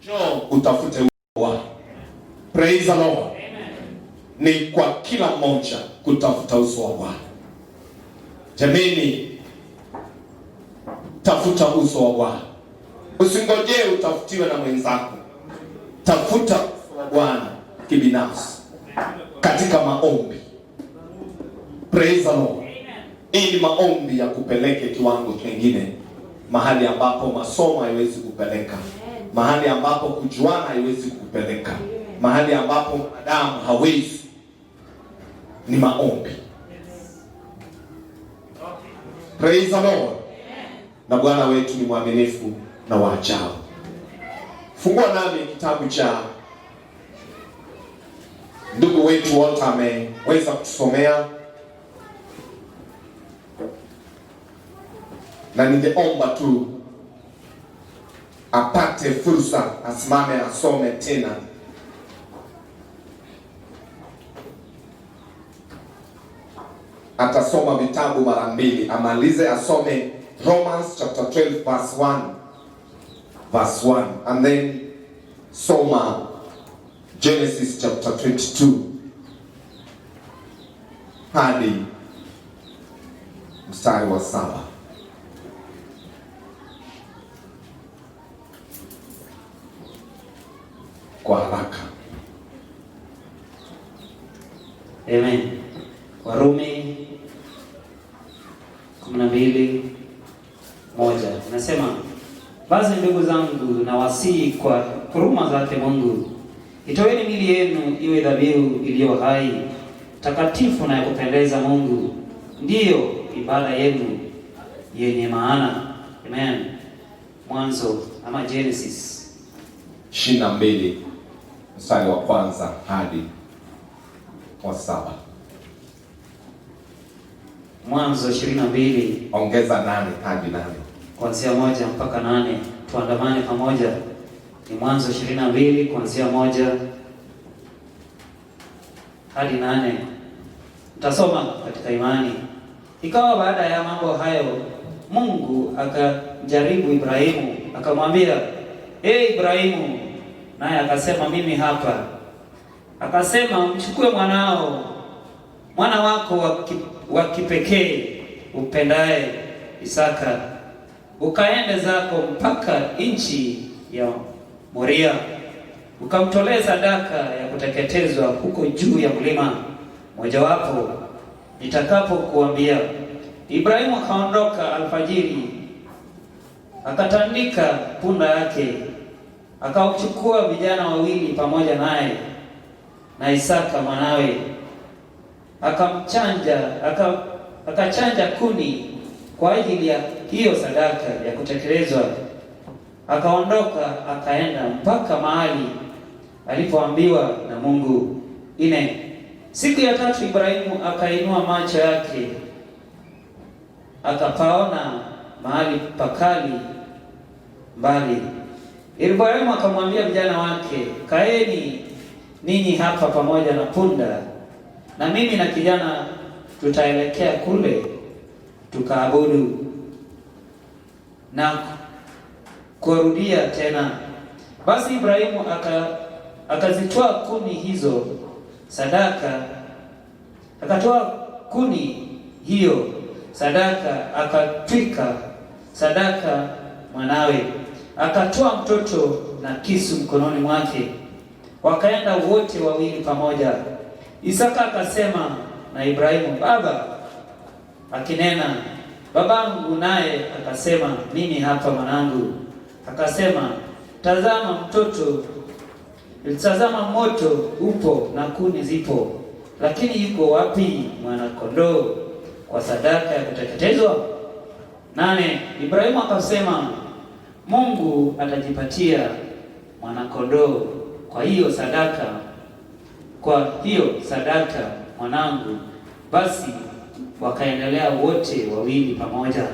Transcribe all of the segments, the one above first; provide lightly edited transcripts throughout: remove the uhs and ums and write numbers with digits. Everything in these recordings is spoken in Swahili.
Njoo utafute uso wa Bwana. Praise the Lord. Ni kwa kila mmoja kutafuta uso wa Bwana. Jameni, tafuta uso wa Bwana. Usingojee utafutiwe na mwenzako. Tafuta uso wa Bwana kibinafsi katika maombi. Praise the Lord. Ili maombi ya kupeleke kiwango kingine, mahali ambapo masomo haiwezi kupeleka, mahali ambapo kujuana haiwezi kupeleka, mahali ambapo mwanadamu hawezi. Ni maombi. Praise the Lord. Na Bwana wetu ni mwaminifu na wa ajabu. Fungua nami kitabu cha ndugu wetu Walter ameweza kutusomea, na ningeomba tu apate fursa asimame asome tena. Atasoma vitabu mara mbili, amalize asome Romans chapter 12 verse 1 and then soma Genesis chapter 22 hadi mstari wa 7 kwa haraka. Amen. Warumi 12:1 nasema, basi ndugu zangu, nawasihi kwa huruma zake Mungu, itoeni miili yenu iwe dhabihu iliyo hai, takatifu na ya kupendeza Mungu, ndiyo ibada yenu yenye maana. Amen. Mwanzo ama Genesis 22 mstari wa 1 hadi wa 7. Mwanzo 22 ongeza 8 hadi 8. Kuanzia 1 mpaka 8. Tuandamane pamoja. Ni Mwanzo 22 kuanzia 1 hadi 8. Tutasoma katika imani. Ikawa baada ya mambo hayo, Mungu akajaribu Ibrahimu, akamwambia, Ibrahimu, naye akasema, mimi hapa. Akasema, mchukue mwana wako wa kipekee upendaye, Isaka, ukaende zako mpaka nchi ya Moria, ukamtolee sadaka ya kuteketezwa huko juu ya mlima mojawapo nitakapokuambia. Ibrahimu akaondoka alfajiri, akatandika punda yake, akachukua vijana wawili pamoja naye na Isaka mwanawe, akachanja kuni kwa ajili ya hiyo sadaka ya kutekelezwa. Akaondoka akaenda mpaka mahali alipoambiwa na Mungu. 4. Siku ya 3 Ibrahimu akainua macho yake, akapaona mahali pakali mbali. Ibrahimu akamwambia vijana wake, kaeni ninyi hapa pamoja na punda, na mimi na kijana tutaelekea kule tukaabudu na kurudia tena. Basi Ibrahimu akazitoa kuni hizo sadaka, akatoa kuni hiyo sadaka, akatwika sadaka mwanawe, akatoa mtoto na kisu mkononi mwake, wakaenda wote wawili pamoja. Isaka akasema na Ibrahimu, baba, akinena, babangu, naye akasema, mimi hapa mwanangu. Akasema, tazama moto upo na kuni zipo, lakini yuko wapi mwana kondoo kwa sadaka ya kuteketezwa? 8. Ibrahimu akasema, Mungu atajipatia mwana kondoo kwa hiyo sadaka mwanangu. Basi wakaendelea wote wawili pamoja,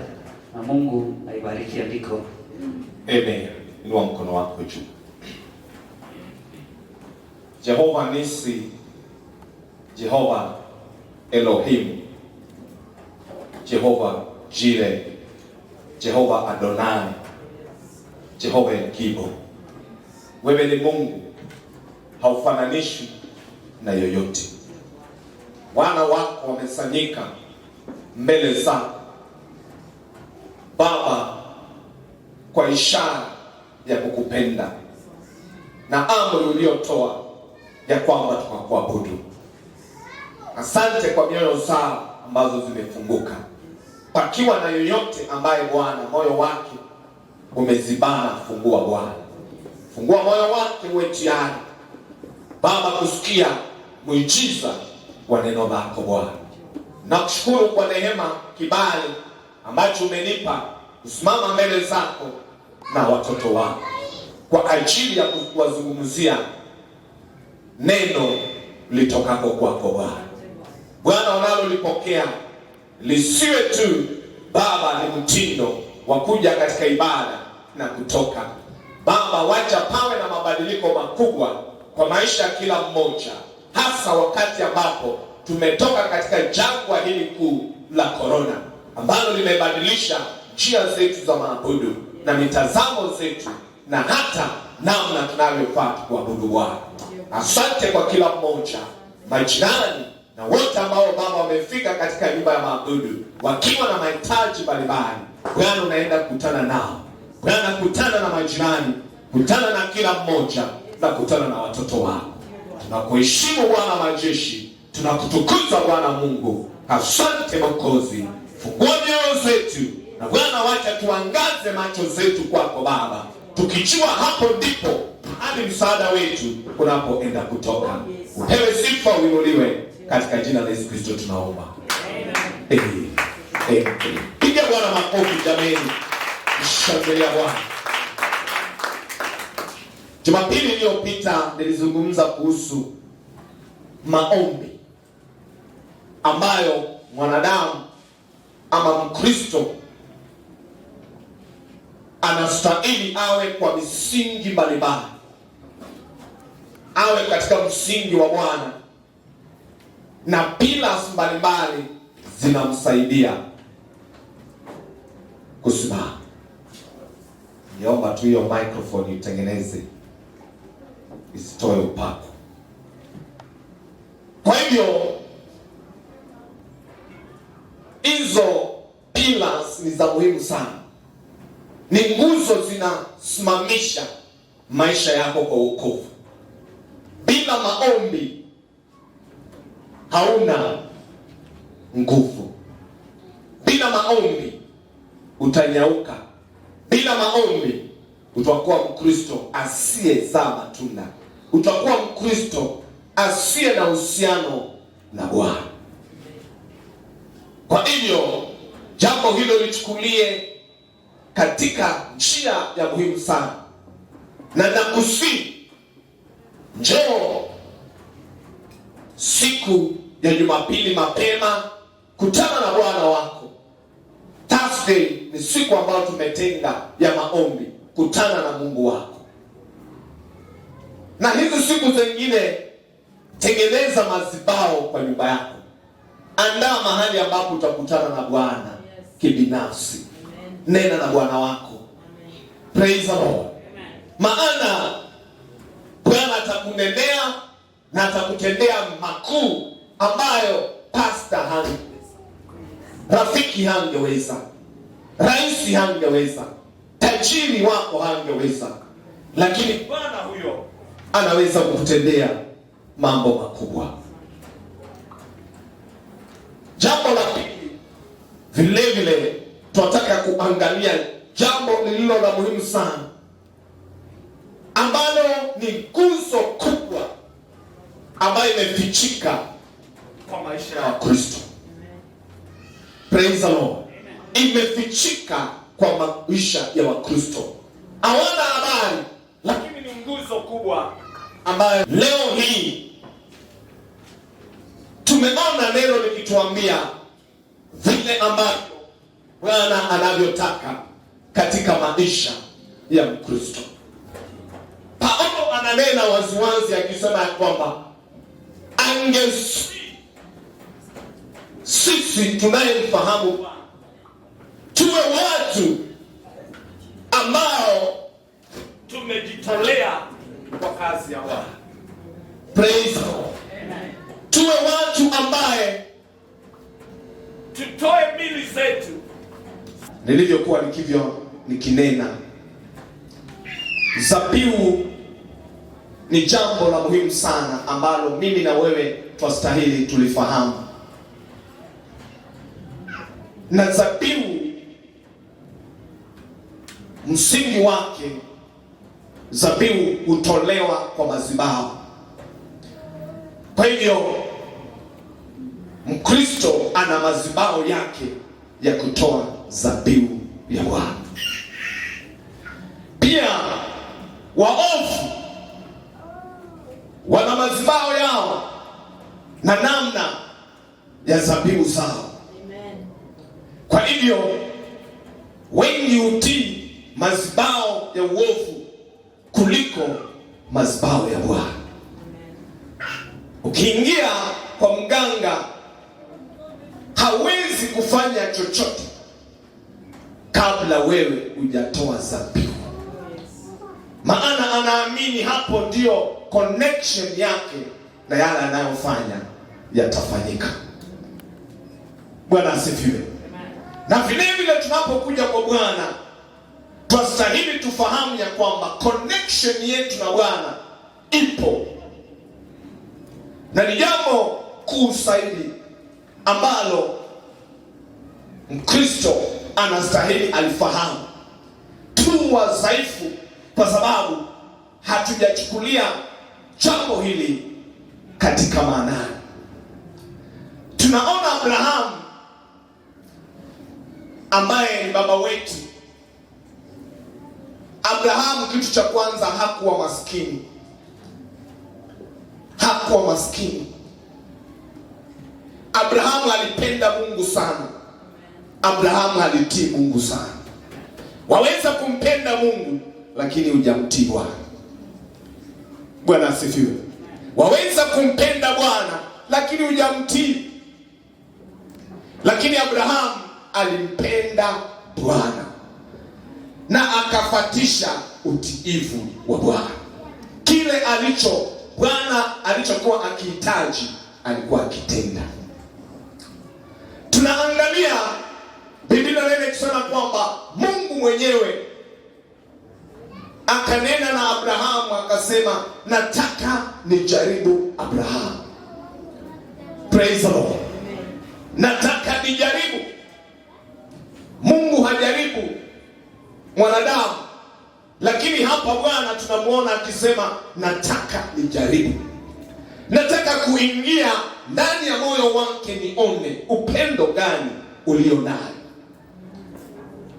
na Mungu aibariki andiko. Amen. Inua mkono wako juu. Jehova Nisi, Jehova Elohim, Jehova Jireh, Jehova Adonai, Jehova Gibo, wewe ni Mungu, haufananishi na yoyote. Wana wako wamesanyika mbele zako Baba kwa ishara ya kukupenda na amri uliotoa ya kwamba tukakuabudu. Asante kwa mioyo zao ambazo zimefunguka. Pakiwa na yoyote ambaye Bwana moyo wake umezibana, fungua Bwana, fungua moyo wake, uwe tayari Baba kusikia muujiza wa neno lako Bwana. Nakushukuru kwa neema, kibali ambacho umenipa kusimama mbele zako na watoto wako kwa ajili ya kuwazungumzia neno litokako kwako Bwana. Bwana, unalolipokea lisiwe tu Baba ni mtindo wa kuja katika ibada na kutoka. Baba, wacha pawe na mabadiliko makubwa kwa maisha ya kila mmoja, hasa wakati ambapo tumetoka katika jangwa hili kuu la korona ambalo limebadilisha njia zetu za maabudu na mitazamo zetu na hata namna tunavyofaa kuabudu Bwana. Asante kwa kila mmoja, majirani na wote ambao Baba wamefika katika nyumba ya maabudu wakiwa na mahitaji mbalimbali. Bwana, unaenda kukutana nao. Bwana, kutana na majirani, kutana na kila mmoja na kutana na watoto wako. Tunakuheshimu Bwana majeshi, tunakutukuza Bwana Mungu. Asante Mwokozi, fungua mioyo zetu na Bwana, wacha tuangaze macho zetu kwako Baba, tukijua hapo ndipo hadi msaada wetu unapoenda kutoka. Upewe sifa, uinuliwe, katika jina la Yesu Kristo tunaomba. Amen. Amen. Piga Bwana makofi jameni. Shangilia Bwana. Jumapili iliyopita nilizungumza kuhusu maombi ambayo mwanadamu ama Mkristo anastahili awe kwa misingi mbalimbali, awe katika msingi wa Bwana na pillars mbalimbali zinamsaidia kusimama. Niomba tu hiyo microphone itengeneze isitoe upako. Kwa hivyo hizo pillars ni za muhimu sana, ni nguzo zinasimamisha maisha yako kwa wokovu. Bila maombi hauna nguvu. Bila maombi utanyauka. Bila maombi utakuwa Mkristo asiyezaa matunda. Utakuwa Mkristo asiye na uhusiano na Bwana. Kwa hivyo jambo hilo lichukulie katika njia ya muhimu sana, na nakusihi njoo siku ya Jumapili mapema, kutana na Bwana wako. Thursday ni siku ambayo tumetenga ya maombi, kutana na Mungu wako. Na hizo siku zingine tengeneza mazibao kwa nyumba yako. Andaa mahali ambapo utakutana na Bwana kibinafsi. Nena na Bwana wako. Praise the Lord. Maana Bwana atakunenea na atakutendea makuu ambayo pastor hangeweza, rafiki hangeweza, rais hangeweza, tajiri wako hangeweza, lakini Bwana huyo anaweza kukutendea mambo makubwa. Jambo la pili, vile vile tunataka kuangalia jambo lililo la muhimu sana, ambalo ni nguzo kubwa ambayo imefichika kwa maisha ya Kristo. Praise the Lord. Imefichika kwa maisha ya Wakristo. Hawana habari, lakini ni nguzo kubwa ambayo leo hii tumeona neno likituambia vile ambavyo Bwana anavyotaka katika maisha ya Mkristo. Paulo ananena waziwazi akisema ya kwamba sisi tunayemfahamu tuwe watu ambao tumejitolea kwa kazi ya Bwana. Praise the Lord. Amen. Tuwe watu ambaye tutoe mili zetu. Nilivyokuwa nikinena, zabihu ni jambo la muhimu sana ambalo mimi na wewe twastahili tulifahamu. Na zabihu msingi wake, zabihu hutolewa kwa madhabahu. Kwa hivyo Mkristo ana madhabahu yake ya kutoa zabihu ya Bwana. Pia waovu wana madhabahu yao na namna ya zabihu zao. Amen. Kwa hivyo wengi hutii madhabahu ya uovu kuliko madhabahu ya Bwana. Ukiingia kwa mganga hawezi kufanya chochote kabla wewe hujatoa zabihu. Maana anaamini hapo ndio connection yake na yale anayofanya yatafanyika. Bwana asifiwe. Na vile vile tunapokuja kwa Bwana twastahili tufahamu ya kwamba connection yetu na Bwana ipo, na ni jambo kuu zaidi ambalo Mkristo anastahili alifahamu. Tu wadhaifu kwa sababu hatujachukulia jambo hili katika maana. Tunaona Abrahamu ambaye ni baba wetu. Abrahamu, kitu cha kwanza, hakuwa maskini. Hakuwa maskini. Abrahamu alipenda Mungu sana. Abrahamu alitii Mungu sana. Waweza kumpenda Mungu lakini hujamtii Bwana. Bwana asifiwe. Waweza kumpenda Bwana lakini hujamtii. Lakini Abrahamu alimpenda Bwana na akafatisha utiifu wa Bwana. Kile Bwana alichokuwa akihitaji alikuwa akitenda. Tunaangalia Biblia nene kusema kwamba Mungu mwenyewe akanena na Abrahamu akasema, nataka nijaribu Abrahamu. Praise the Lord. Nataka nijaribu. Mungu hajaribu mwanadamu, lakini hapa Bwana tunamuona akisema nataka nijaribu. Nataka kuingia ndani ya moyo wake nione upendo gani ulio nayo.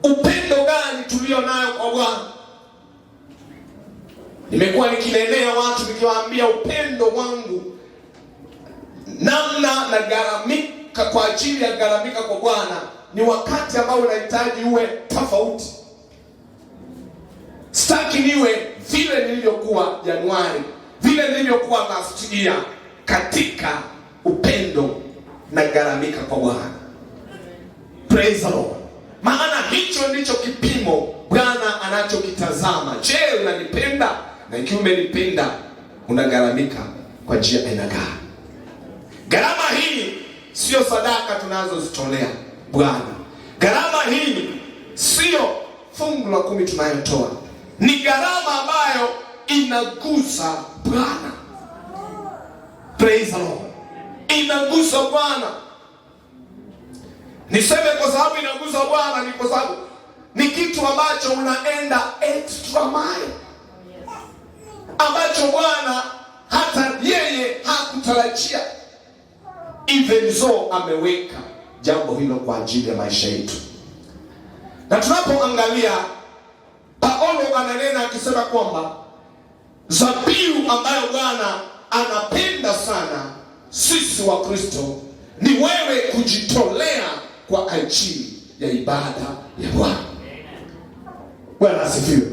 Upendo gani tulio nayo kwa Bwana. Nimekuwa nikinenea watu nikiwaambia upendo wangu, namna na garamika kwa ajili ya garamika kwa Bwana ni wakati ambao unahitaji uwe tofauti. Sitaki niwe vile nilivyokuwa Januari, vile nilivyokuwa last year katika upendo na garamika kwa Bwana. Praise the Lord. Maana hicho ndicho kipimo Bwana anachokitazama. Je, unanipenda? Na ikiwa umenipenda unagaramika kwa njia aina gani? Gharama hii sio sadaka tunazozitolea Bwana. Gharama hii sio fungu la 10 tunayotoa. Ni gharama ambayo inagusa Bwana. Praise the Lord. Inagusa Bwana. Niseme kwa sababu inagusa Bwana ni kwa sababu ni kitu ambacho unaenda extra mile, ambacho Bwana hata yeye hakutarajia. Even so ameweka jambo hilo kwa ajili ya maisha yetu. Na tunapoangalia Paulo ananena akisema kwamba zabihu ambayo Bwana anapenda sana sisi wa Kristo ni wewe kujitolea kwa ajili ya ibada ya Bwana. Bwana asifiwe.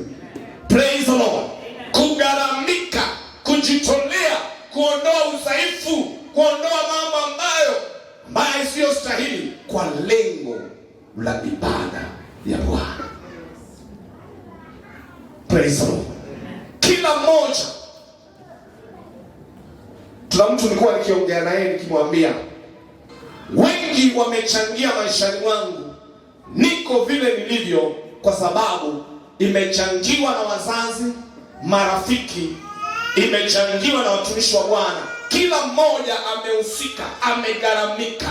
Praise the Lord. Kugaramika, kujitolea, kuondoa udhaifu, kuondoa mambo ambayo sio stahili kwa lengo la ibada ya Bwana. Praise the Lord. Kila mmoja Tuna mtu nilikuwa nikiongea naye nikimwambia, wengi wamechangia maishani mwangu niko vile nilivyo kwa sababu imechangiwa na wazazi, marafiki, imechangiwa na watumishi wa Bwana. Kila mmoja amehusika, amegharamika,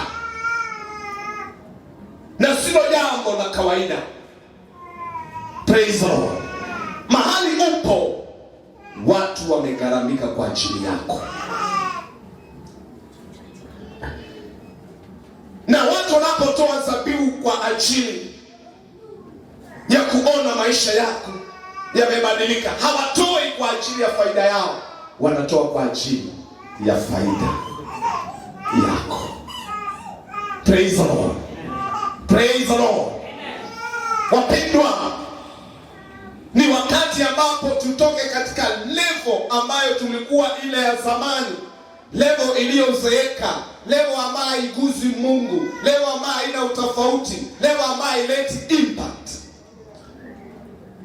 na sio jambo la kawaida. Praise the Lord. Mahali upo watu wamegharamika kwa ajili yako, na watu wanapotoa dhabihu kwa ajili ya kuona maisha yako yamebadilika, hawatoi kwa ajili ya faida yao, wanatoa kwa ajili ya faida yako. Praise the Lord. Praise the Lord. Wapendwa, ni wakati ambapo tutoke katika level ambayo tulikuwa ile ya zamani, level iliyozeeka, level ambayo haiguzi Mungu, level ambayo haina utofauti, level ambayo haileti impact.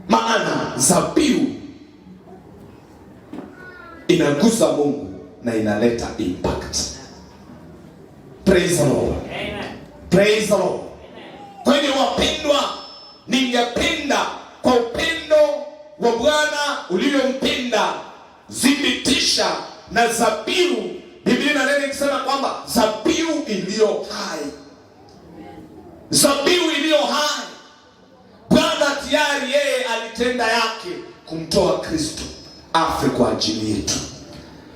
Maana dhabihu inagusa Mungu na inaleta impact. Praise the Lord. Amen. Praise the Lord. Kwa hiyo wapendwa, ningependa kwa upendo wa Bwana uliompenda, thibitisha na dhabihu. Biblia inanena ikisema kwamba dhabihu iliyo hai, dhabihu iliyo hai. Bwana tayari yeye alitenda yake kumtoa Kristo afe kwa ajili yetu,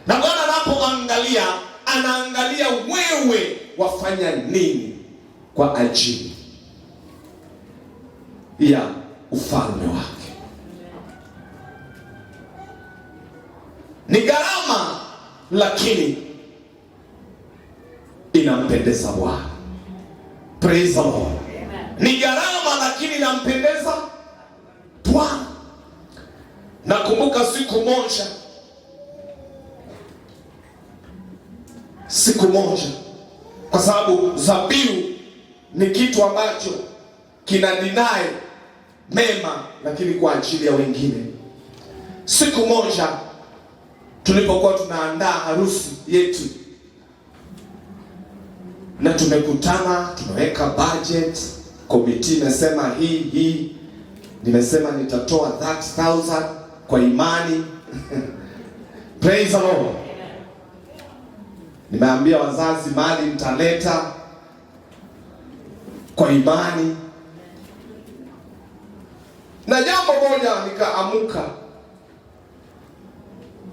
na Bwana anapoangalia, anaangalia wewe wafanya nini kwa ajili ya ufalme wake. Ni gharama, lakini inampendeza Bwana. Praise the Lord. Ni gharama, lakini inampendeza Bwana. Nakumbuka siku moja, kwa sababu dhabihu ni kitu ambacho kina deny mema, lakini kwa ajili ya wengine. Siku moja tulipokuwa tunaandaa harusi yetu, na tumekutana, tumeweka budget, komiti imesema hii, nimesema nitatoa 30,000 kwa imani. Praise the Lord. Nimeambia wazazi mali mtaleta kwa imani. Na jambo moja nikaamuka,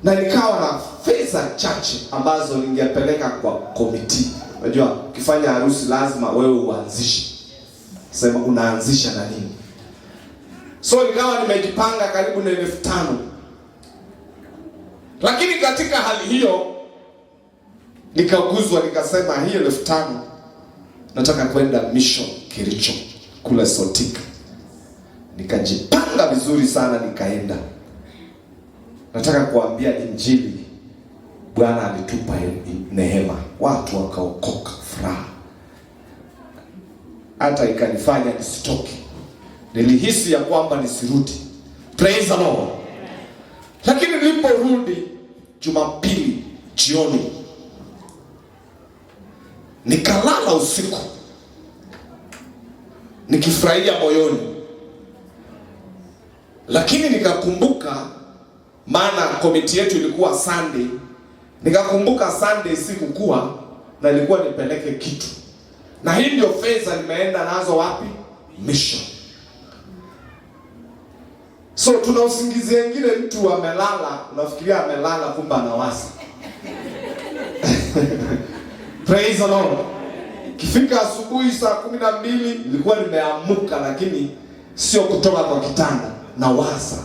na nikawa na fedha chache ambazo ningepeleka kwa komiti. Unajua ukifanya harusi lazima wewe uanzishe. Sema unaanzisha na nini? So nikawa nimejipanga karibu na 5,000. Lakini katika hali hiyo nikaguzwa, nikasema hiyo 5,000 nataka kwenda mission Kericho kule Sotika. Nikajipanga vizuri sana, nikaenda. Nataka kuambia injili. Bwana alitupa neema, watu wakaokoka, furaha. Hata ikanifanya nisitoke. Nilihisi ya kwamba nisirudi. Praise the Lord. Lakini niliporudi Jumapili jioni, nikalala usiku nikifurahia moyoni. Lakini nikakumbuka, maana komiti yetu ilikuwa Sunday, nikakumbuka Sunday sikukuwa na ilikuwa nipeleke kitu. Na hii ndio fedha nimeenda nazo wapi? Mission. So tuna usingizi wengine, mtu amelala, unafikiria amelala kumbe anawaza. Praise the Lord. Kifika asubuhi saa 12 nilikuwa nimeamuka, lakini sio kutoka kwa kitanda, nawaza.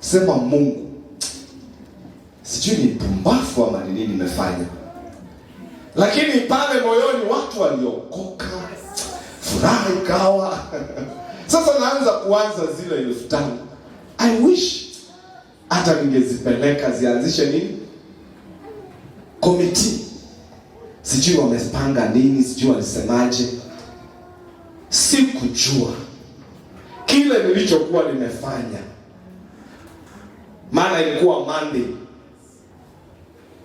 Sema Mungu, sijui ni pumbafu ama ni nini nimefanya. Lakini pale moyoni watu waliokoka, furaha ikawa. Sasa naanza zile 5,000. I wish hata ningezipeleka zianzishe nini? Komiti. Sijui wamepanga nini, sijui walisemaje. Sikujua kile nilichokuwa nimefanya. Maana ilikuwa Monday.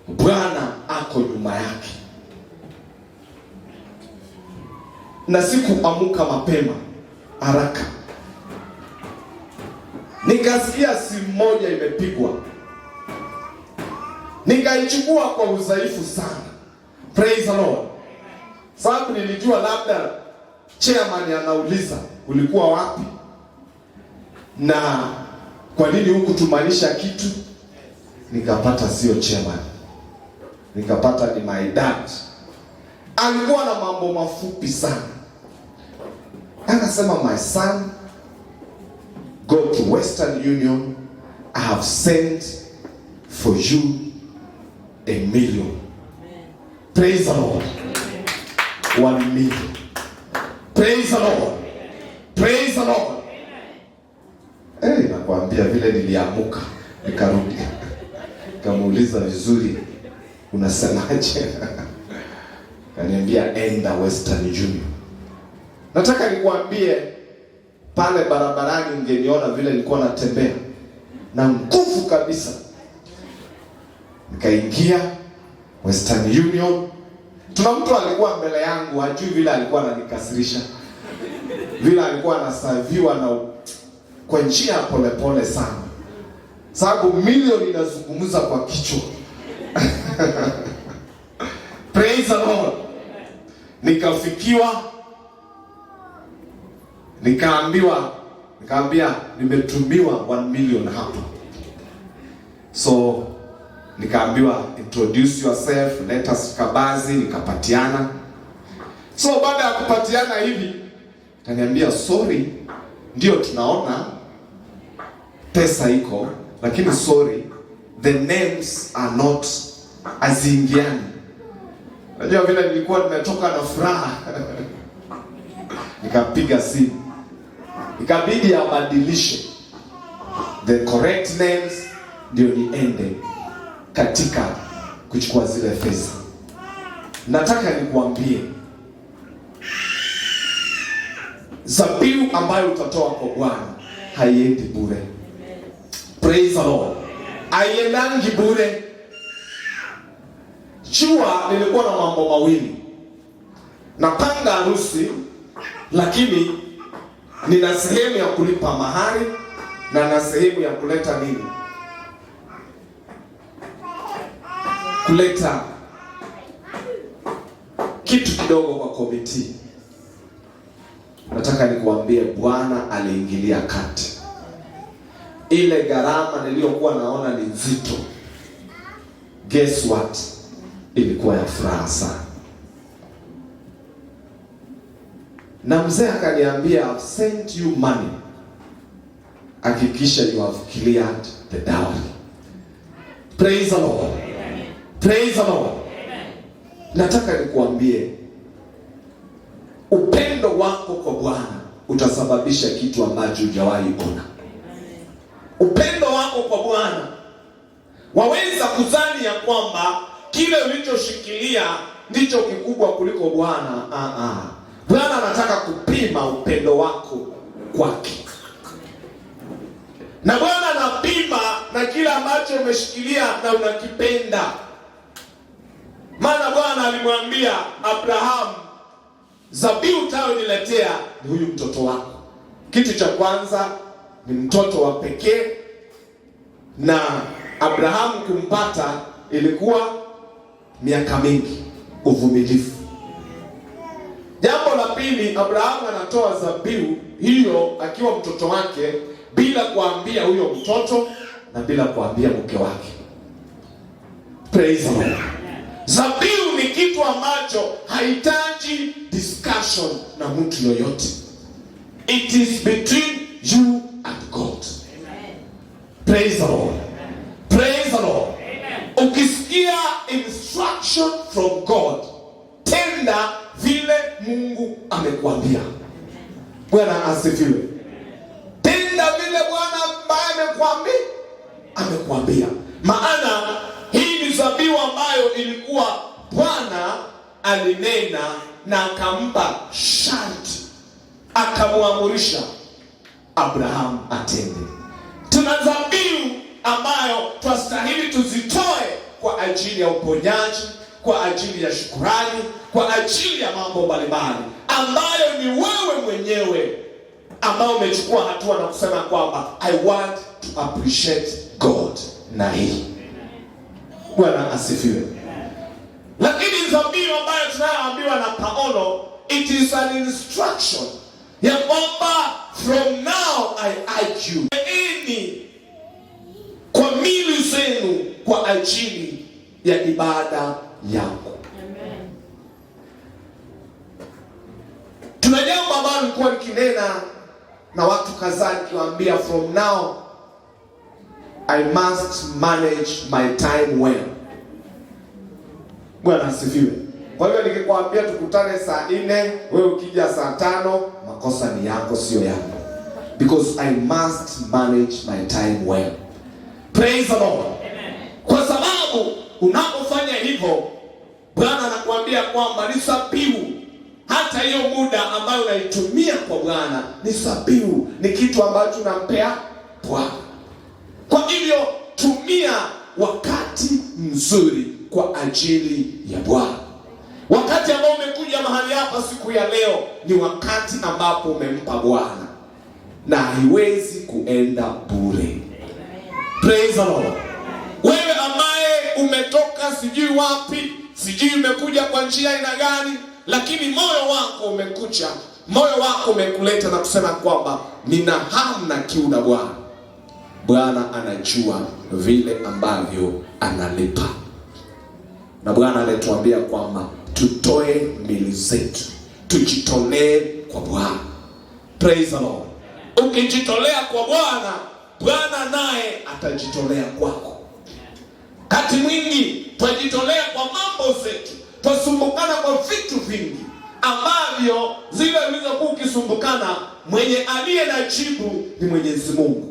Bwana ako nyuma yake. Na sikuamka mapema haraka, nikasikia simu moja imepigwa, nikaichukua kwa udhaifu sana. Praise the Lord. Sababu nilijua labda chairman anauliza ulikuwa wapi na kwa nini hukutumanisha kitu. Nikapata sio chairman, nikapata ni my dad. Alikuwa na mambo mafupi sana. Akasema, my son, go to Western Union, I have sent for you $1 million. Praise the Lord. 1 million. Praise the Lord. Praise the Lord. Nakwambia vile niliamuka nikarudi nikamuuliza vizuri, unasemaje? Kaniambia enda Western Union. Nataka nikwambie pale barabarani ungeniona vile nilikuwa natembea na nguvu kabisa. Nikaingia Western Union. Tuna mtu alikuwa mbele yangu, hajui vile alikuwa ananikasirisha. Vile alikuwa anasaviwa na kwa njia polepole sana. Sababu milioni inazungumza kwa kichwa. Praise the Lord. Nikafikiwa, nikaambia nimetumiwa 1 million hapa. So nikaambiwa introduce yourself, let us kabazi, nikapatiana. So baada ya kupatiana hivi, kaniambia sorry, ndio tunaona pesa iko, lakini sorry, the names are not azingiani. Najua vile nilikuwa nimetoka na furaha. Nikapiga simu, ikabidi abadilishe the correct names ndio niende katika kuchukua zile pesa. Nataka nikuambie, zabihu ambayo utatoa kwa Bwana haiendi bure. Praise the Lord. Haiendangi bure. Jua nilikuwa na mambo mawili. Napanga harusi, lakini nina sehemu ya kulipa mahari na na sehemu ya kuleta nini? Kuleta kitu kidogo kwa komiti. Nataka nikuambie Bwana aliingilia kati. Ile gharama niliyokuwa naona ni nzito, guess what? Ilikuwa ya furaha sana. Na mzee akaniambia, I've sent you money, hakikisha you have cleared the dowry. Praise the Lord. Praise the Lord. Nataka nikuambie, upendo wako kwa Bwana utasababisha kitu ambacho hujawahi ona. Upendo wako kwa Bwana, waweza kudhani ya kwamba kile ulichoshikilia ndicho kikubwa kuliko Bwana. Bwana anataka kupima upendo wako kwake. Na Bwana anapima na kile ambacho umeshikilia na unakipenda. Maana Bwana alimwambia Abraham, zabihu utayoniletea ni huyu mtoto wako. Kitu cha kwanza ni mtoto wa pekee, na Abraham kumpata ilikuwa miaka mingi, uvumilivu. Jambo la pili, Abraham anatoa zabihu hiyo akiwa mtoto wake bila kuambia huyo mtoto na bila kuambia mke wake. Praise the Lord. Zabihu ni kitu ambacho haitaji discussion na mtu yoyote. It is between you and God. Amen. Praise the Lord. Praise the Lord. Amen. Ukisikia instruction from God, tenda vile Mungu amekuambia. Bwana asifiwe. Tenda vile Bwana ambaye amekuambia. Maana hii ni zabihu ambayo ilikuwa Bwana alinena na akampa sharti, akamuamurisha Abraham atende. Tuna zabihu ambayo twastahili tuzitoe kwa ajili ya uponyaji, kwa ajili ya shukurani, kwa ajili ya mambo mbalimbali ambayo ni wewe mwenyewe ambao umechukua hatua na kusema kwamba I want to appreciate God na hii. Bwana asifiwe. Lakini dhabihu ambayo tunayoambiwa na Paulo, it is an instruction ya kwamba from now I urge you, ini kwa mili zenu kwa ajili ya ibada yangu. Amen. Tuna jambo ambalo nilikuwa nikinena na watu kadhaa nikiwaambia, from now I must manage my time well. Bwana asifiwe. Kwa hiyo nikikwambia tukutane saa 4, wewe ukija saa 5, makosa ni yako, sio yangu. Because I must manage my time well. Praise the Lord. Amen. Kwa sababu unapofanya hivyo, Bwana anakuambia kwamba ni dhabihu. Hata hiyo muda ambayo unaitumia kwa Bwana ni dhabihu, ni kitu ambacho unampea Bwana. Kwa hivyo tumia wakati mzuri kwa ajili ya Bwana. Wakati ambao umekuja mahali hapa siku ya leo ni wakati ambapo umempa Bwana, na haiwezi kuenda bure. Praise the Lord. Wewe ambaye umetoka sijui wapi, sijui umekuja kwa njia aina gani, lakini moyo wako umekuja, moyo wako umekuleta na kusema kwamba nina hamu na kiu na Bwana. Bwana anajua vile ambavyo analipa. Na Bwana anatuambia kwamba tutoe mili zetu, tujitolee kwa Bwana. Praise the Lord. Ukijitolea kwa Bwana, Bwana naye atajitolea kwako. Kati mwingi twajitolea kwa mambo zetu, twasumbukana kwa vitu vingi ambavyo zile zilizokuwa ukisumbukana, mwenye aliye na jibu ni Mwenyezi Mungu.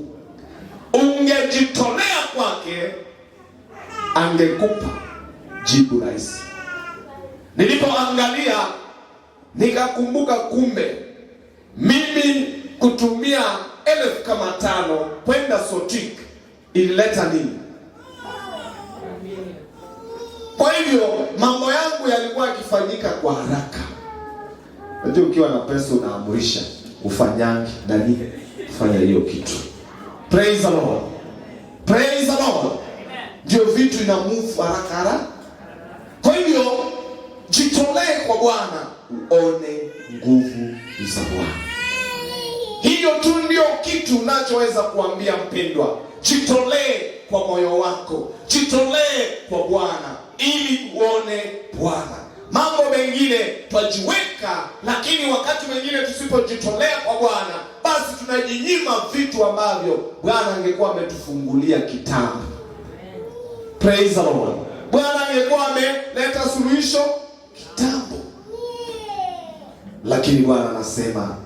Ungejitolea kwake, angekupa jibu rahisi. Nilipoangalia nikakumbuka, kumbe mimi kutumia 5,000 kwenda Sotik ilileta nini? Kwa hivyo mambo yangu yalikuwa yakifanyika kwa haraka. Unajua ukiwa na pesa unaamurisha ufanyange nani fanya hiyo kitu. Praise the Lord. Praise the Lord. Ndio vitu ina move haraka haraka. Kwa hivyo jitolee kwa Bwana uone nguvu za Bwana. Hiyo tu ndio kitu unachoweza kuambia mpendwa. Jitolee kwa moyo wako, jitolee kwa Bwana ili uone Bwana. Mambo mengine twajiweka, lakini wakati mwingine tusipojitolea kwa Bwana, basi tunajinyima vitu ambavyo Bwana angekuwa ametufungulia kitambo. Praise the Lord. Bwana angekuwa ameleta suluhisho kitambo. Lakini Bwana anasema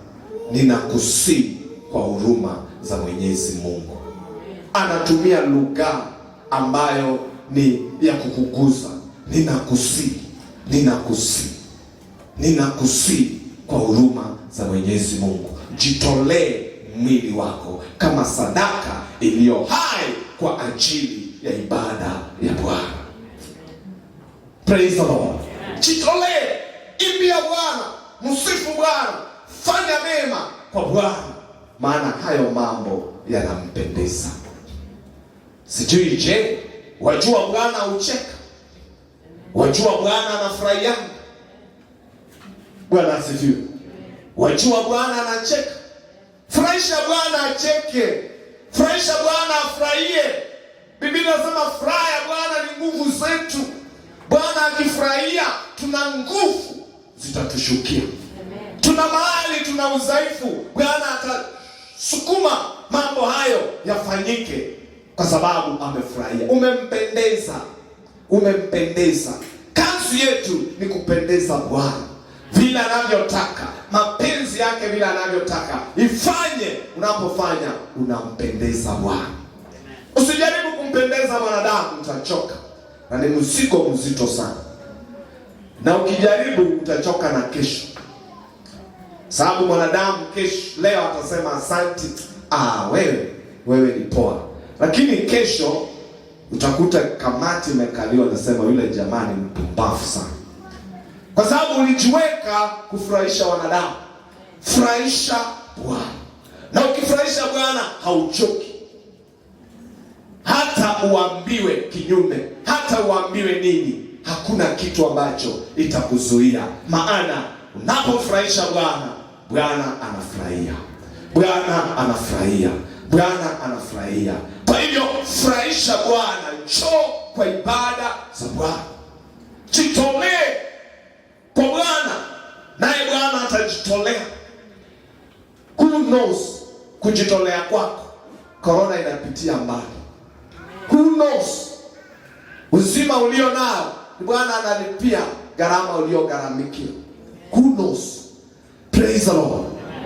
ninakusihi kwa huruma za Mwenyezi Mungu. Anatumia lugha ambayo ni ya kukuguza. Ninakusihi, ninakusihi, ninakusihi kwa huruma za Mwenyezi Mungu. Jitolee mwili wako kama sadaka iliyo hai kwa ajili ya ibada ya Bwana. Praise the Lord. Jitolee, imbia Bwana, msifu Bwana, fanya mema kwa Bwana, maana hayo mambo yanampendeza. Sijui je, wajua Bwana ucheka? Wajua Bwana anafurahia? Bwana asifiwe. Wajua Bwana anacheka? Furahisha Bwana acheke. Furahisha Bwana afurahie. Biblia inasema furaha ya Bwana ni nguvu zetu. Bwana akifurahia, tuna nguvu zitatushukia. Tuna mahali tuna udhaifu, Bwana atasukuma mambo hayo yafanyike kwa sababu amefurahia. Umempendeza. Umempendeza. Kazi yetu ni kupendeza Bwana vile anavyotaka, mapenzi yake vile anavyotaka. Ifanye, unapofanya unampendeza Bwana. Usijaribu kumpendeza mwanadamu, utachoka. Na ni mzigo mzito sana. Na ukijaribu utachoka na kesho. Sababu mwanadamu kesho, leo atasema asante, wewe ni poa. Lakini kesho utakuta kamati imekaliwa nasema yule jamani mpumbavu sana. Kwa sababu ulijiweka kufurahisha wanadamu. Furahisha Bwana. Na ukifurahisha Bwana hauchoki. Hata uambiwe kinyume, hata uambiwe nini, hakuna kitu ambacho itakuzuia. Maana unapofurahisha Bwana, Bwana anafurahia. Bwana anafurahia. Bwana anafurahia. Kwa hivyo furahisha Bwana, njoo kwa ibada za Bwana. Jitolee kwa Bwana, naye Bwana atajitolea. Who knows kujitolea kwako corona inapitia mbali. Who knows uzima ulio nao Bwana analipia gharama uliogharamikia. Who knows? Praise the Lord.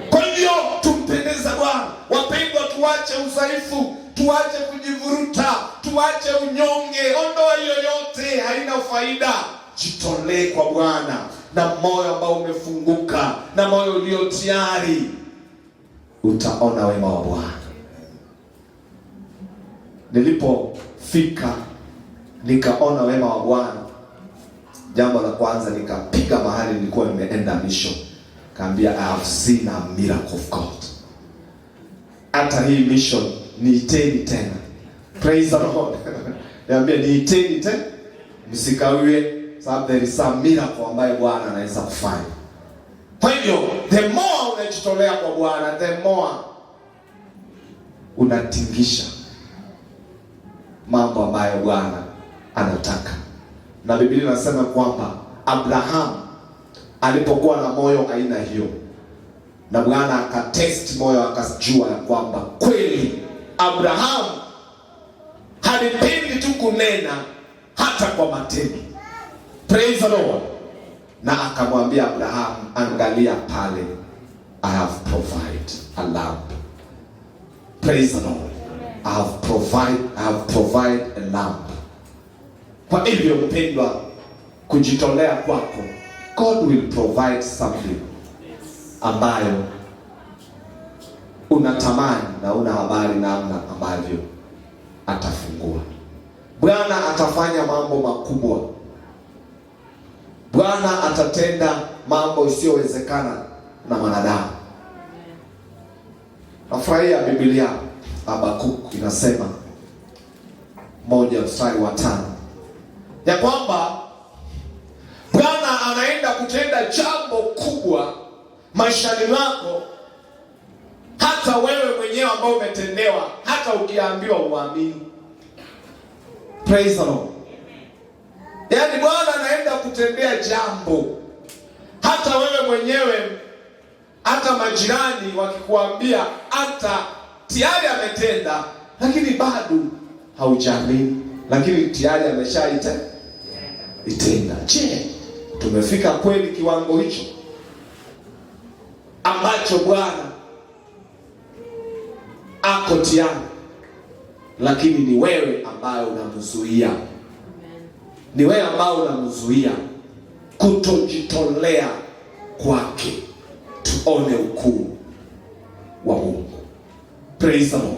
Kwa hivyo tumpendeza Bwana. Wapendwa, tuache udhaifu, tuache kujivuruta, tuache unyonge. Ondoa hiyo yote, haina faida. Jitolee kwa Bwana na moyo ambao umefunguka, na moyo ulio tayari, utaona wema wa Bwana. Nilipofika nikaona wema wa Bwana, jambo la kwanza nikapiga mahali nilikuwa nimeenda mission. Kaambia I have seen a miracle of God. Hata hii mission niiteni tena. Praise the Lord. Niambia niiteni tena, msikawie, sababu there is a miracle ambayo Bwana anaweza kufanya. Kwa hivyo the more unajitolea kwa Bwana, the more unatingisha mambo ambayo Bwana anataka. Na Biblia inasema kwamba Abraham alipokuwa na moyo aina hiyo, na Bwana akatest moyo, akajua ya kwamba kweli Abraham halipendi tu kunena, hata kwa matendo. Praise the Lord. Na akamwambia Abraham, angalia pale, I have provided a lamp. Praise the Lord. I have provided a lamp. Kwa hivyo mpendwa, kujitolea kwako, God will provide something ambayo unatamani na una habari namna ambavyo atafungua. Bwana atafanya mambo makubwa. Bwana atatenda mambo isiyowezekana na wanadamu. Nafurahia Biblia, Habakuk inasema 1:5 ya kwamba Bwana anaenda kutenda jambo kubwa maishani mwako, hata wewe mwenyewe ambao umetendewa, hata ukiambiwa uamini. Praise the Lord. Yaani Bwana anaenda kutendea jambo, hata wewe mwenyewe, hata majirani wakikuambia hata tayari ametenda, lakini bado haujaamini, lakini tayari ameshaitenda. Je, tumefika kweli kiwango hicho ambacho Bwana ako tayari, lakini ni wewe ambaye unamzuia? Ni wewe ambao unamzuia kutojitolea kwake, tuone ukuu wa Mungu. Praise the Lord.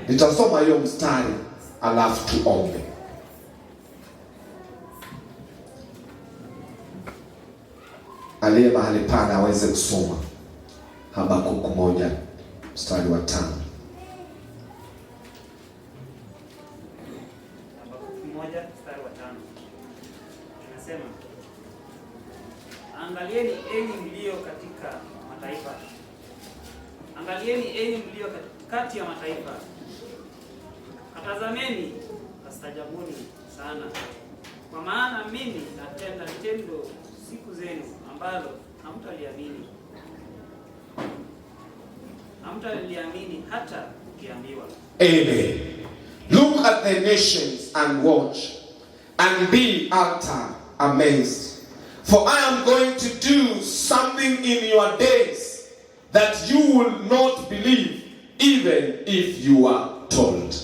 Nitasoma hiyo mstari alafu tuombe. Aliye mahali pana aweze kusoma Habakuk 1:5. Habakuk 1:5 inasema, angalieni enyi mlio katika mataifa, angalieni enyi mlio kati ya mataifa, katazameni, kastajabuni sana, kwa maana mimi natenda tendo siku zenu ambalo hamtaliamini hata ukiambiwa. Amen. Look at the nations and watch, and be utterly amazed. For I am going to do something in your days that you will not believe, even if you are told.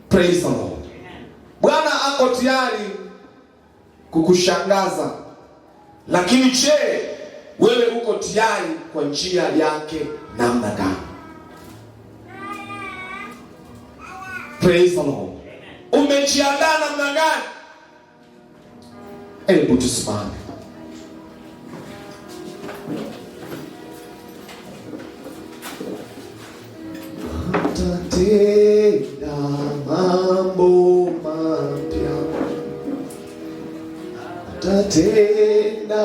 Praise the Lord. Bwana ako tayari kukushangaza, lakini je, wewe uko tayari kwa njia yake namna gani? Praise the Lord. Umejiandaa namna gani? Hebu tusimame. Atatenda mambo mapya, atatenda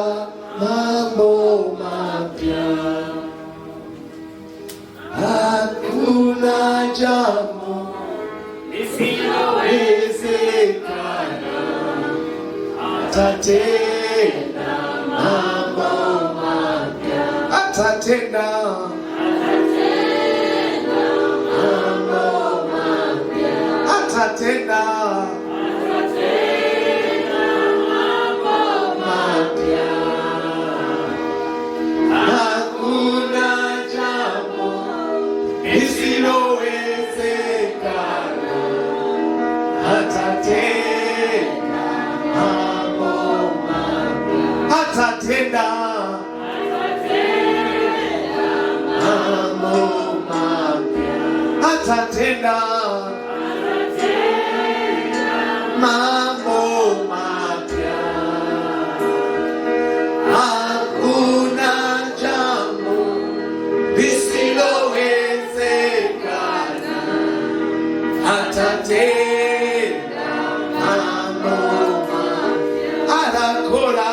mambo mapya, hakuna jambo lisilowezekana. Atatenda mambo mapya, atatenda atatenda mambo mapya, hakuna jambo lisilowezekana. Atatenda mambo mapya, atatenda mambo mapya, atatenda mambo mapya, hakuna jambo lisilowezekana. Atatenda mambo mapya, anakora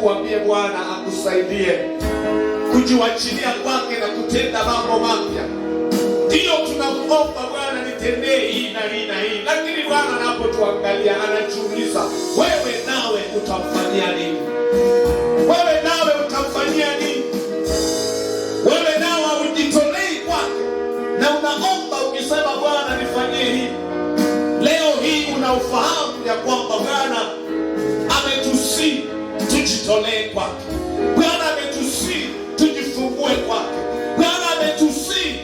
Mwambie Bwana akusaidie kujiwachilia kwake na kutenda mambo mapya. Ndio tunamuomba Bwana, nitendee hii na hii na hii, lakini Bwana anapotuangalia anajiuliza, wewe nawe utamfanyia nini? Wewe nawe utamfanyia nini? Wewe nawe ujitolei kwake na unaomba ukisema, Bwana nifanyie hii. Leo hii unaufahamu ya kwamba Bwana ametusi tujitolee kwake. Bwana ametusi tujifungue kwake. Bwana ametusi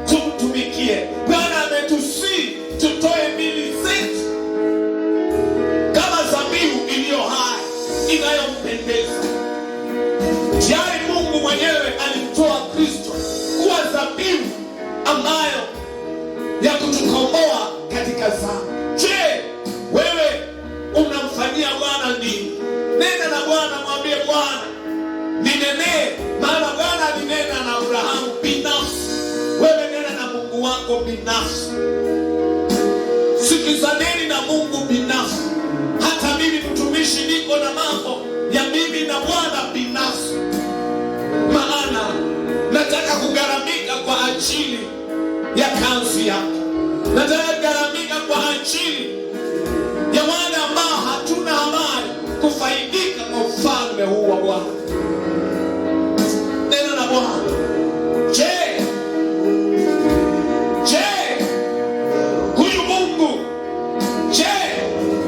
tumtumikie. Bwana ametusi tutoe mili zetu kama dhabihu iliyo hai inayompendeza. Tayari Mungu mwenyewe alimtoa Kristo kuwa dhabihu ambayo ya kutukomboa katika dhambi. Je, wewe unamfanyia Bwana nini? Nena na Bwana, mwambie Bwana ninenee, maana Bwana alinena na Abrahamu binafsi. Wewe nena na Mungu wako binafsi. Sikizaneni na Mungu binafsi. Hata mimi mtumishi niko na mambo ya mimi na Bwana binafsi, maana nataka kugharamika kwa ajili ya kazi yake. Nataka kugharamika kwa ajili ya wale ambao hatuna habari kufaidika kwa ufalme huu wa Bwana. Neno la Bwana. Je, huyu Mungu,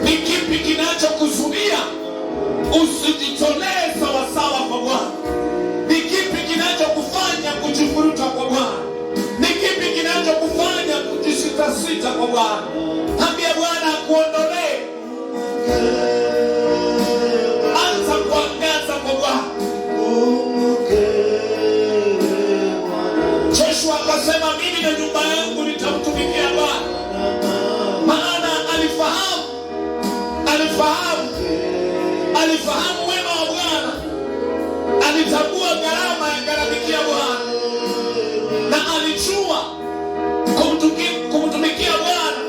ni kipi kinachokuzuia usijitolee sawasawa kwa Bwana? Ni kipi kinachokufanya kujifuruta kwa Bwana? Ni kipi kinachokufanya kujisitasita kwa Bwana? Ambia Bwana akuondolee. Anza kuangaza kwa Bwana. Joshua akasema, mimi na nyumba yangu nitamtumikia Bwana. Maana alifahamu wema wa Bwana. Alitambua gharama ya gharamikia Bwana, na alijua kumtumikia Bwana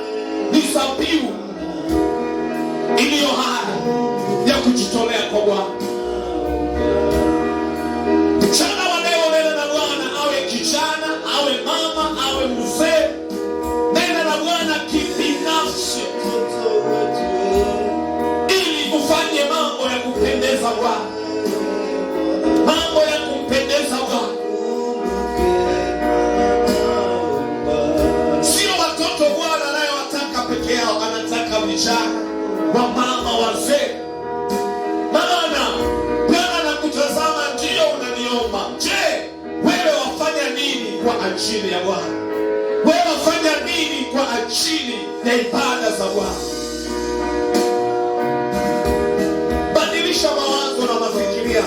ni dhabihu iliyo hai ya vijana, wamama, wazee. Maana Bwana anakutazama, ndio unaniomba. Je, wewe wafanya nini kwa ajili ya Bwana? Wewe wafanya nini kwa ajili ya ibada za Bwana? Badilisha mawazo na mafikiria.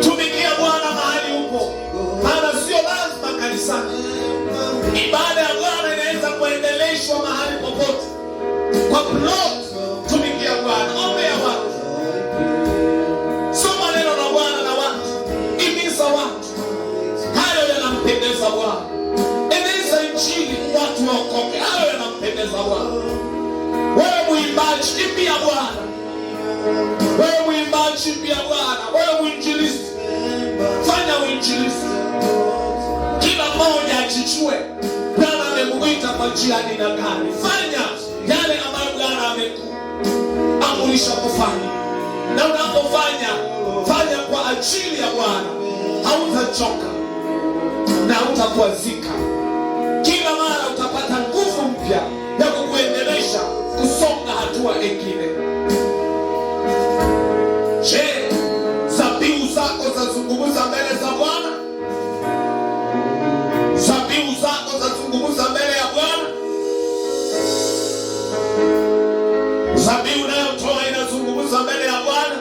Tumikia Bwana mahali upo. Maana sio lazima kanisani. Ibada ya Bwana inaweza kuendeleshwa mahali popote. Kwa plot, tumikia Bwana. Ombea watu. Soma neno la Bwana na watu. Imiza watu. Hayo yanampendeza Bwana. Eneza injili, watu waokoke. Hayo yanampendeza Bwana. Wewe muimbaji, imbia Bwana. Wewe muimbaji, imbia Bwana. Wewe muinjilisti, fanya uinjilisti. Kila mmoja ajichue Bwana amemuita kwa njia aina gani. Fanya yale ambayo Bwana amekuamrisha kufanya. Na unapofanya, fanya kwa ajili ya Bwana. Hautachoka na hautakwazika. Kila mara utapata nguvu mpya ya kukuendelesha kusonga hatua nyingine. Je, zabihu zako zazungumza mbele za Bwana? Zabihu zako zazungumza mbele ya Bwana? Zabihu unayotoa inazungumza mbele ya Bwana?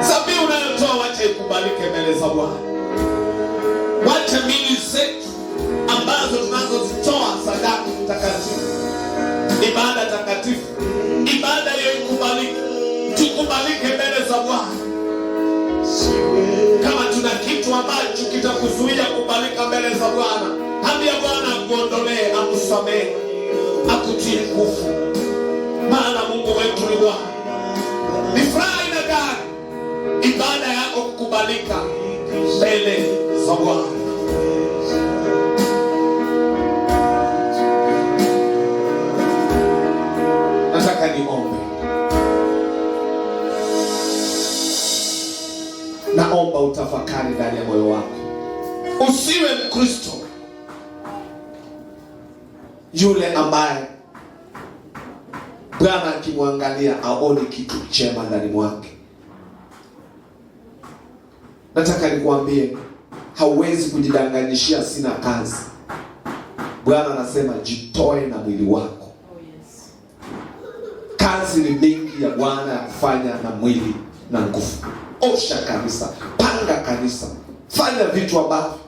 Zabihu unayotoa wacha ikubalike mbele za Bwana. Wacha mili zetu ambazo tunazozitoa sadaka takatifu, ibada takatifu, ibada hiyo ikubalike, tukubalike mbele za Bwana. Kama tuna kitu ambacho kitakuzuia kubalika mbele za Bwana, ambia Bwana akuondolee, akusamehe, akutie nguvu. Maana Mungu wetu ni Bwana. Ni furaha ina gani ibada yako kukubalika mbele za Bwana? Nataka niombe. Naomba utafakari ndani ya moyo wako. Usiwe Mkristo yule ambaye Bwana akimwangalia aone kitu chema ndani mwake. Nataka nikuambie, hauwezi kujidanganyishia sina kazi. Bwana anasema jitoe na mwili wako. Kazi ni mingi ya Bwana ya kufanya na mwili na nguvu. Osha kanisa, panga kanisa, fanya vitu ambavyo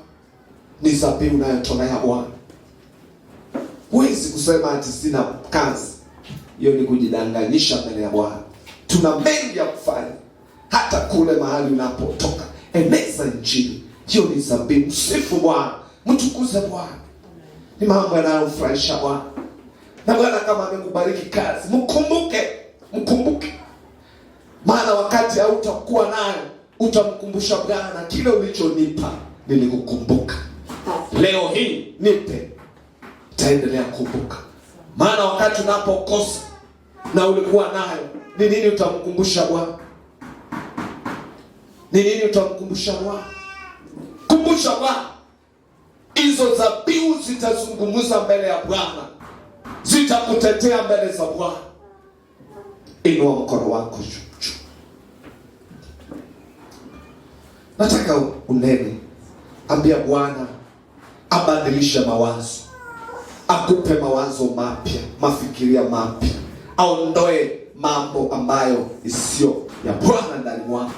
ni zabihu unayotolea Bwana. Huwezi kusema ati sina kazi. Hiyo ni kujidanganyisha mbele ya Bwana. Tuna mengi ya kufanya. Hata kule mahali unapotoka, eneza injili. Hiyo ni zabihu. Msifu Bwana, mtukuze Bwana. Ni mambo yanayomfurahisha Bwana. Na Bwana kama amekubariki kazi, mkumbuke. Maana wakati hautakuwa nayo, utamkumbusha Bwana, kile ulichonipa nilikukumbuka. Leo hii nipe, taendelea kukumbuka. Maana wakati unapokosa na ulikuwa nayo, ni nini utamkumbusha Bwana? Ni nini utamkumbusha Bwana? Kumbusha Bwana. Hizo zabihu zitazungumza mbele ya Bwana, zitakutetea mbele za Bwana. Inua mkono wako juu. Nataka unene, ambia Bwana abadilishe mawazo, akupe mawazo mapya, mafikiria mapya, aondoe mambo ambayo isiyo ya Bwana ndani mwako,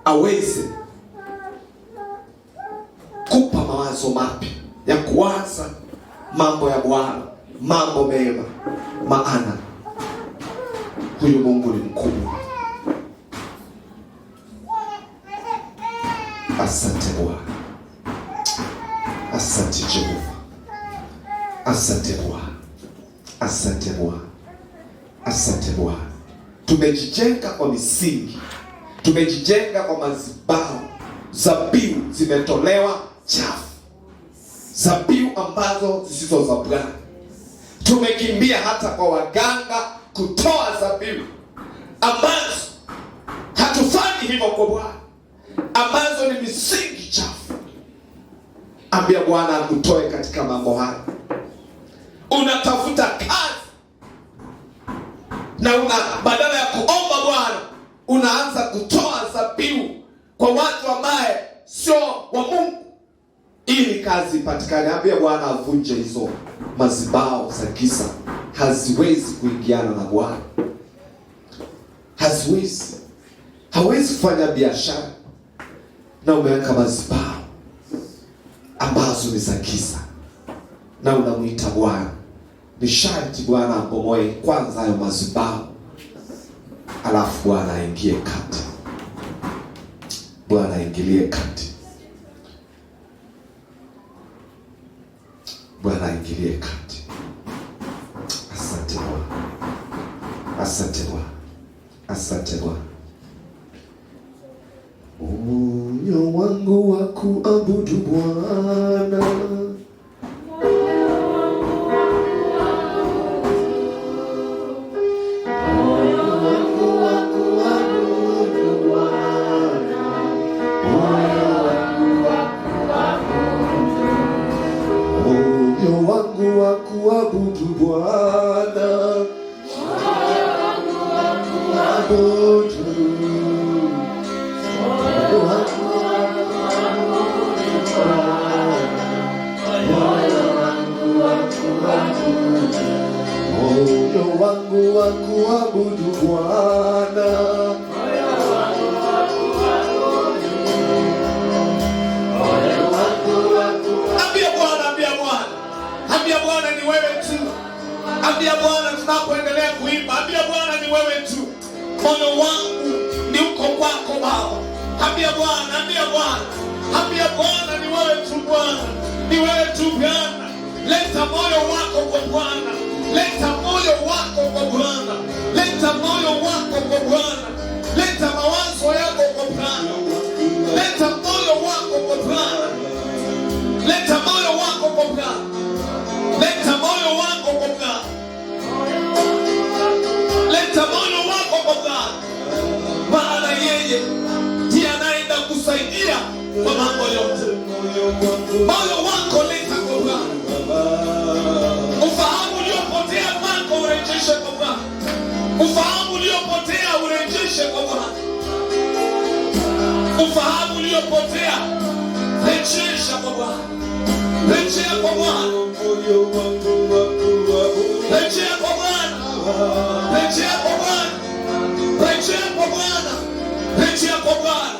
aweze kupa mawazo mapya ya kuwaza mambo ya Bwana, mambo mema. Maana huyu Mungu ni mkubwa. Asante Bwana, asante Jehova, asante Bwana, asante Bwana, asante Bwana. Tumejijenga kwa misingi, tumejijenga kwa madhabahu. Zabihu zimetolewa chafu, zabihu ambazo zisizo za Bwana. Tumekimbia hata kwa waganga kutoa zabihu ambazo hatufanyi hivyo kwa Bwana, ambazo ni misingi chafu. Ambia Bwana akutoe katika mambo haya. Unatafuta kazi na badala ya kuomba Bwana unaanza kutoa dhabihu kwa watu ambaye sio wa Mungu ili kazi ipatikane. Ambia Bwana avunje hizo madhabahu za giza. Haziwezi kuingiana na Bwana. Haziwezi. Hawezi kufanya biashara na umeweka madhabahu ambazo ni za giza na unamuita Bwana. Ni sharti Bwana abomoe kwanza hayo madhabahu, alafu Bwana aingie kati. Bwana aingilie kati. Bwana aingilie kati. Asante Bwana. Asante Bwana. Asante Bwana. Moyo wangu wa kuabudu Bwana. Kuabudu Bwana, moyo wangu wa kuabudu Bwana. Ambia Bwana ni wewe tu. Ambia Bwana tunapoendelea kuimba. Ambia Bwana ni wewe tu. Moyo wangu ni uko kwako Baba. Ambia Bwana, ambia Bwana. Ambia Bwana ni wewe tu Bwana. Ni wewe tu Bwana. Leta moyo wako kwa Bwana. Leta moyo wako kwa Bwana. Leta moyo wako kwa Bwana. Leta mawazo yako kwa Bwana. Leta moyo wako kwa Bwana. Leta moyo wako kwa Bwana. Leta moyo wako kwa Bwana. Leta moyo wako kwa Bwana. Maana yeye ndiye anaenda kusaidia kwa mambo yote. Moyo wako leta kwa Bwana. Ufahamu uliopotea wako urejeshe kwa Bwana. Ufahamu uliopotea urejeshe kwa Bwana. Ufahamu uliopotea rejesha kwa Bwana. Rejea kwa Bwana. Rejea kwa Bwana. Rejea kwa Bwana. Rejea kwa Bwana. Rejea kwa Bwana.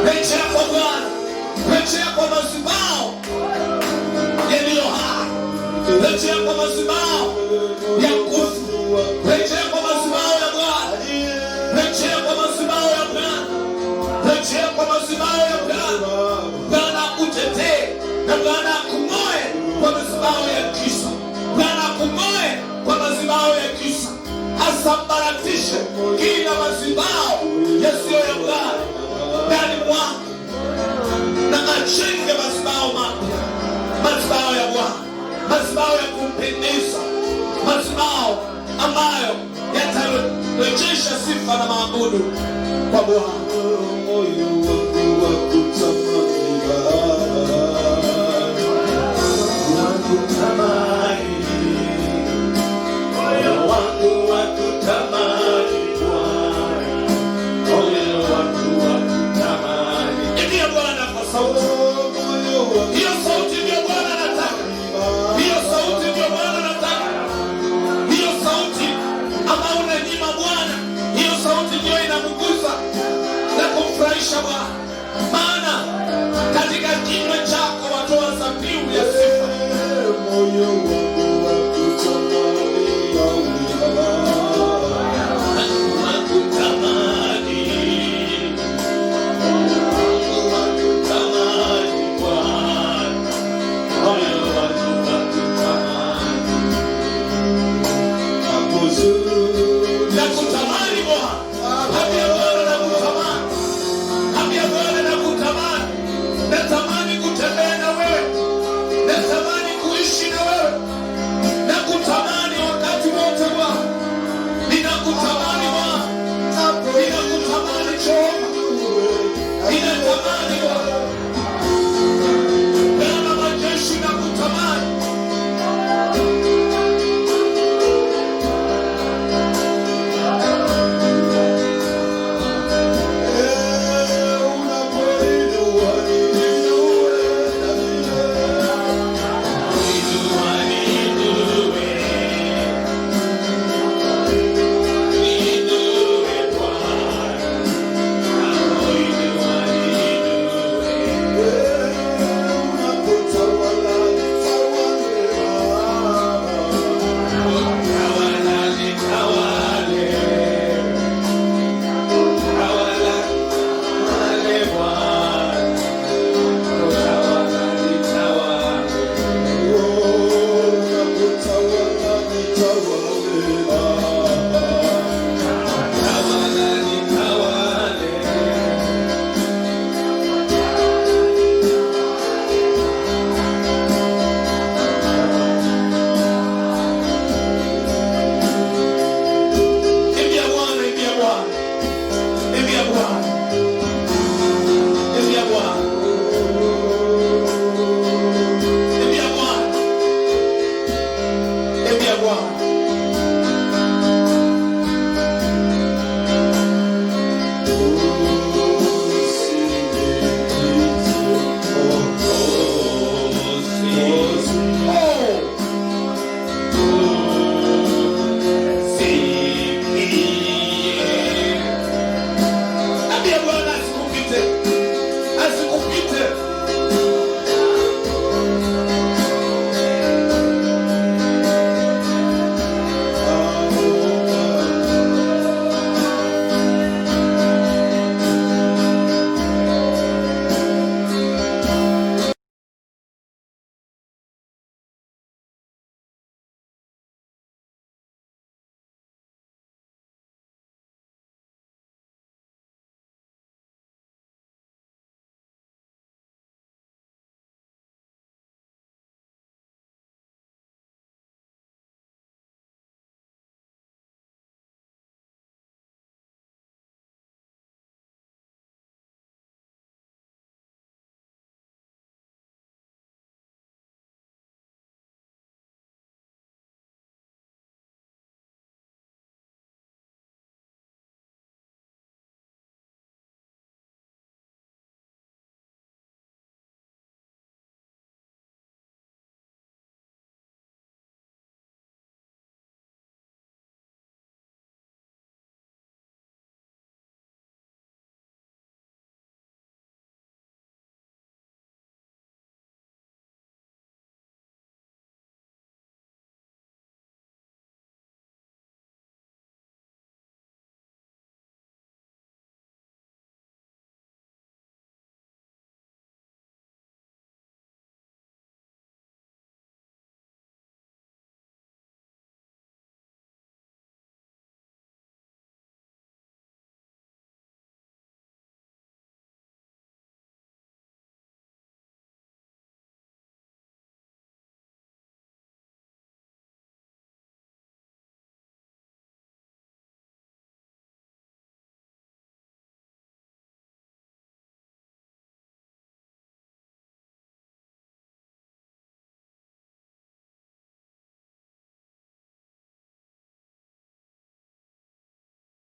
Rejea kwa Bwana. Rejea kwa madhabahu yaliyo hai. Rejea kwa madhabahu ya nguvu. Rejea kwa madhabahu ya Bwana. Rejea kwa madhabahu ya Bwana. Rejea kwa madhabahu ya Bwana. Bwana utetee na Bwana akung'oe kwa madhabahu ya giza. Bwana akung'oe kwa madhabahu ya giza. Asambaratishe kila madhabahu yasiyo ya Bwana ndani mwako na ajenge madhabahu mapya. Madhabahu ya Bwana, madhabahu ya kumpendeza, madhabahu ambayo yatarejesha sifa na maabudu kwa Bwana.